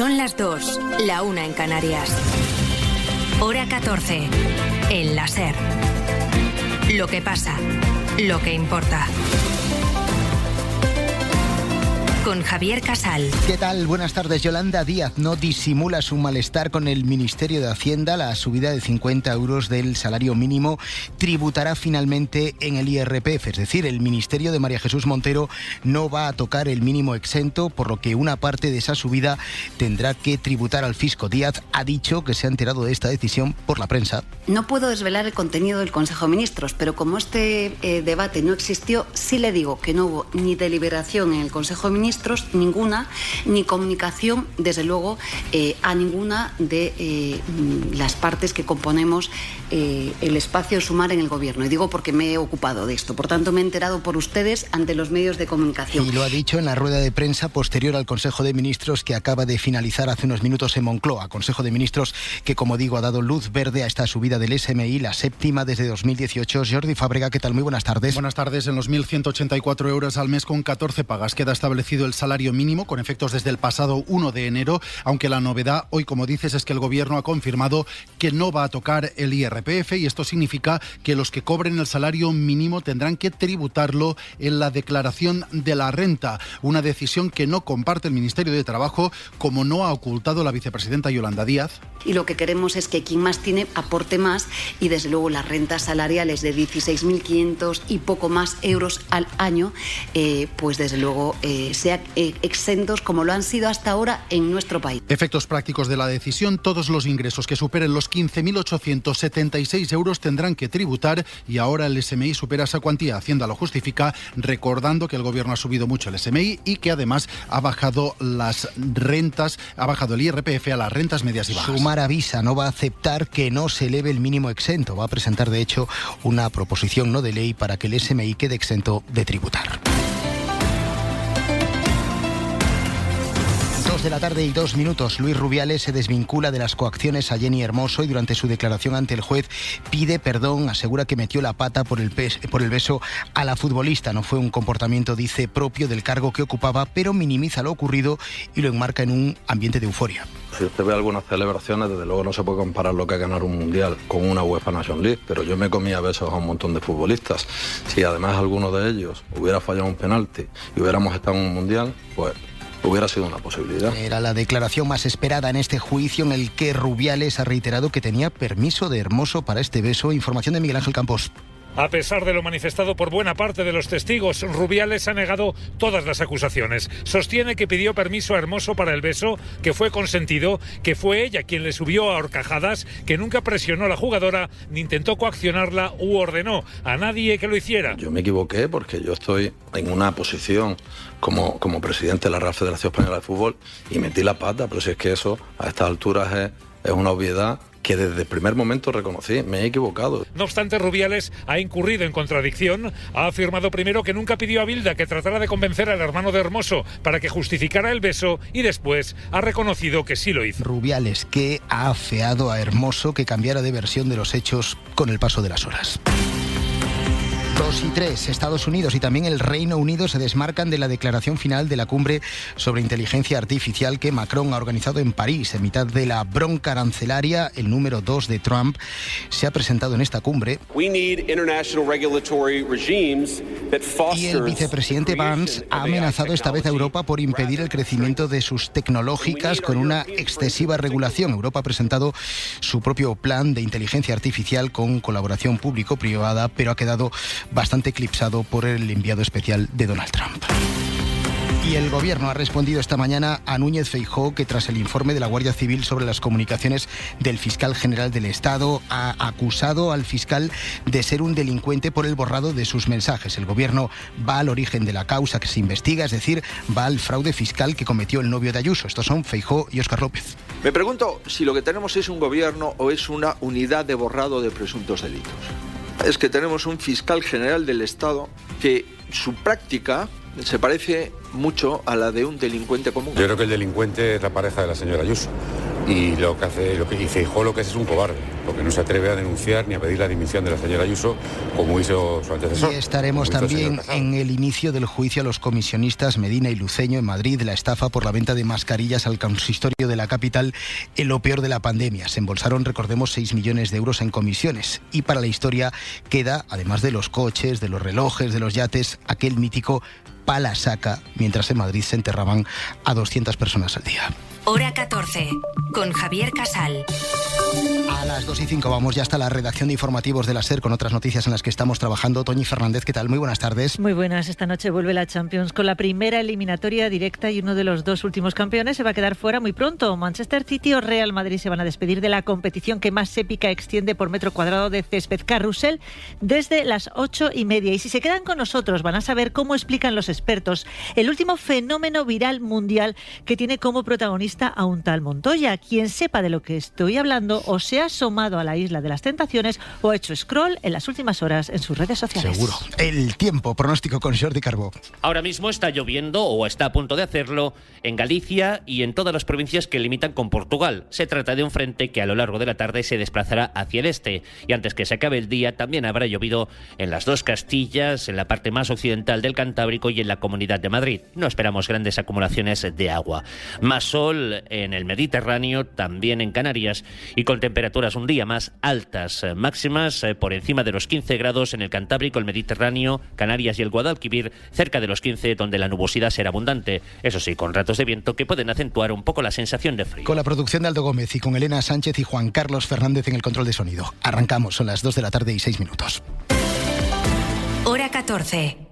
Son las 2, la 1 en Canarias. Hora 14, en la SER. Lo que pasa, lo que importa. Con Javier Casal. ¿Qué tal? Buenas tardes. Yolanda Díaz no disimula su malestar con el Ministerio de Hacienda. La subida de 50 euros del salario mínimo tributará finalmente en el IRPF. Es decir, el Ministerio de María Jesús Montero no va a tocar el mínimo exento, por lo que una parte de esa subida tendrá que tributar al fisco. Díaz ha dicho que se ha enterado de esta decisión por la prensa. No puedo desvelar el contenido del Consejo de Ministros, pero como este debate no existió, sí le digo que no hubo ni deliberación en el Consejo de Ministros, ninguna, ni comunicación, desde luego, a ninguna de las partes que componemos el espacio Sumar en el Gobierno. Y digo porque me he ocupado de esto. Por tanto, me he enterado por ustedes ante los medios de comunicación. Y lo ha dicho en la rueda de prensa posterior al Consejo de Ministros que acaba de finalizar hace unos minutos en Moncloa. Consejo de Ministros que, como digo, ha dado luz verde a esta subida del SMI, la séptima desde 2018. Jordi Fábrega, ¿qué tal? Muy buenas tardes. Buenas tardes. En los 1.184 euros al mes con 14 pagas queda establecido el salario mínimo con efectos desde el pasado 1 de enero, aunque la novedad hoy, como dices, es que el Gobierno ha confirmado que no va a tocar el IRPF y esto significa que los que cobren el salario mínimo tendrán que tributarlo en la declaración de la renta, una decisión que no comparte el Ministerio de Trabajo, como no ha ocultado la vicepresidenta Yolanda Díaz. Y lo que queremos es que quien más tiene aporte más y desde luego las rentas salariales de 16.500 y poco más euros al año, pues desde luego sean exentos como lo han sido hasta ahora en nuestro país. Efectos prácticos de la decisión: todos los ingresos que superen los 15.876 euros tendrán que tributar y ahora el SMI supera esa cuantía. Hacienda lo justifica recordando que el Gobierno ha subido mucho el SMI y que además ha bajado las rentas, ha bajado el IRPF a las rentas medias y bajas. Sumar avisa, no va a aceptar que no se eleve el mínimo exento. Va a presentar, de hecho, una proposición no de ley para que el SMI quede exento de tributar. 2 de la tarde y 2 minutos. Luis Rubiales se desvincula de las coacciones a Jenny Hermoso y durante su declaración ante el juez pide perdón, asegura que metió la pata por el beso a la futbolista. No fue un comportamiento, dice, propio del cargo que ocupaba, pero minimiza lo ocurrido y lo enmarca en un ambiente de euforia. Si usted ve algunas celebraciones, desde luego no se puede comparar lo que es ganar un mundial con una UEFA Nations League, pero yo me comía besos a un montón de futbolistas. Si además alguno de ellos hubiera fallado un penalti y hubiéramos estado en un mundial, pues hubiera sido una posibilidad. Era la declaración más esperada en este juicio, en el que Rubiales ha reiterado que tenía permiso de Hermoso para este beso. Información de Miguel Ángel Campos. A pesar de lo manifestado por buena parte de los testigos, Rubiales ha negado todas las acusaciones. Sostiene que pidió permiso a Hermoso para el beso, que fue consentido, que fue ella quien le subió a horcajadas, que nunca presionó a la jugadora, ni intentó coaccionarla u ordenó a nadie que lo hiciera. Yo me equivoqué porque yo estoy en una posición como presidente de la Real Federación Española de Fútbol y metí la pata, pero si es que eso a estas alturas es una obviedad que desde el primer momento reconocí, me he equivocado. No obstante, Rubiales ha incurrido en contradicción. Ha afirmado primero que nunca pidió a Bilda que tratara de convencer al hermano de Hermoso para que justificara el beso y después ha reconocido que sí lo hizo. Rubiales, que ha afeado a Hermoso que cambiara de versión de los hechos con el paso de las horas. 2 y 3. Estados Unidos y también el Reino Unido se desmarcan de la declaración final de la cumbre sobre inteligencia artificial que Macron ha organizado en París. En mitad de la bronca arancelaria, el número 2 de Trump se ha presentado en esta cumbre. Y el vicepresidente Vance ha amenazado esta vez a Europa por impedir el crecimiento de sus tecnológicas con una excesiva regulación. Europa ha presentado su propio plan de inteligencia artificial con colaboración público-privada, pero ha quedado bastante eclipsado por el enviado especial de Donald Trump. Y el Gobierno ha respondido esta mañana a Núñez Feijóo, que tras el informe de la Guardia Civil sobre las comunicaciones del fiscal general del Estado ha acusado al fiscal de ser un delincuente por el borrado de sus mensajes. El Gobierno va al origen de la causa que se investiga, es decir, va al fraude fiscal que cometió el novio de Ayuso. Estos son Feijóo y Óscar López. Me pregunto si lo que tenemos es un gobierno o es una unidad de borrado de presuntos delitos. Es que tenemos un fiscal general del Estado que su práctica se parece mucho a la de un delincuente común. Yo creo que el delincuente es la pareja de la señora Ayuso. Y lo que dice Feijóo lo que es un cobarde, porque no se atreve a denunciar ni a pedir la dimisión de la señora Ayuso como hizo su antecesor. Y estaremos también en el inicio del juicio a los comisionistas Medina y Luceño en Madrid, la estafa por la venta de mascarillas al consistorio de la capital en lo peor de la pandemia. Se embolsaron, recordemos, 6 millones de euros en comisiones. Y para la historia queda, además de los coches, de los relojes, de los yates, aquel mítico pala saca, mientras en Madrid se enterraban a 200 personas al día. Hora 14, con Javier Casal. A las 2:05 vamos ya hasta la redacción de informativos de la SER con otras noticias en las que estamos trabajando. Toñi Fernández, ¿qué tal? Muy buenas tardes. Muy buenas. Esta noche vuelve la Champions con la primera eliminatoria directa y uno de los dos últimos campeones se va a quedar fuera muy pronto. Manchester City o Real Madrid se van a despedir de la competición que más épica extiende por metro cuadrado de césped. Carrusel desde las 8:30. Y si se quedan con nosotros van a saber cómo explican los expertos el último fenómeno viral mundial que tiene como protagonista a un tal Montoya. Quien sepa de lo que estoy hablando o se ha asomado a la Isla de las Tentaciones o ha hecho scroll en las últimas horas en sus redes sociales. Seguro. El tiempo, pronóstico con Jordi Carbó. Ahora mismo está lloviendo o está a punto de hacerlo en Galicia y en todas las provincias que limitan con Portugal. Se trata de un frente que a lo largo de la tarde se desplazará hacia el este y antes que se acabe el día también habrá llovido en las dos Castillas, en la parte más occidental del Cantábrico y en la Comunidad de Madrid. No esperamos grandes acumulaciones de agua. Más sol en el Mediterráneo, también en Canarias y con temperaturas un día más altas, máximas por encima de los 15 grados en el Cantábrico, el Mediterráneo, Canarias y el Guadalquivir, cerca de los 15 donde la nubosidad será abundante, eso sí, con ratos de viento que pueden acentuar un poco la sensación de frío. Con la producción de Aldo Gómez y con Elena Sánchez y Juan Carlos Fernández en el control de sonido. Arrancamos, son las 2 de la tarde y 6 minutos. Hora 14.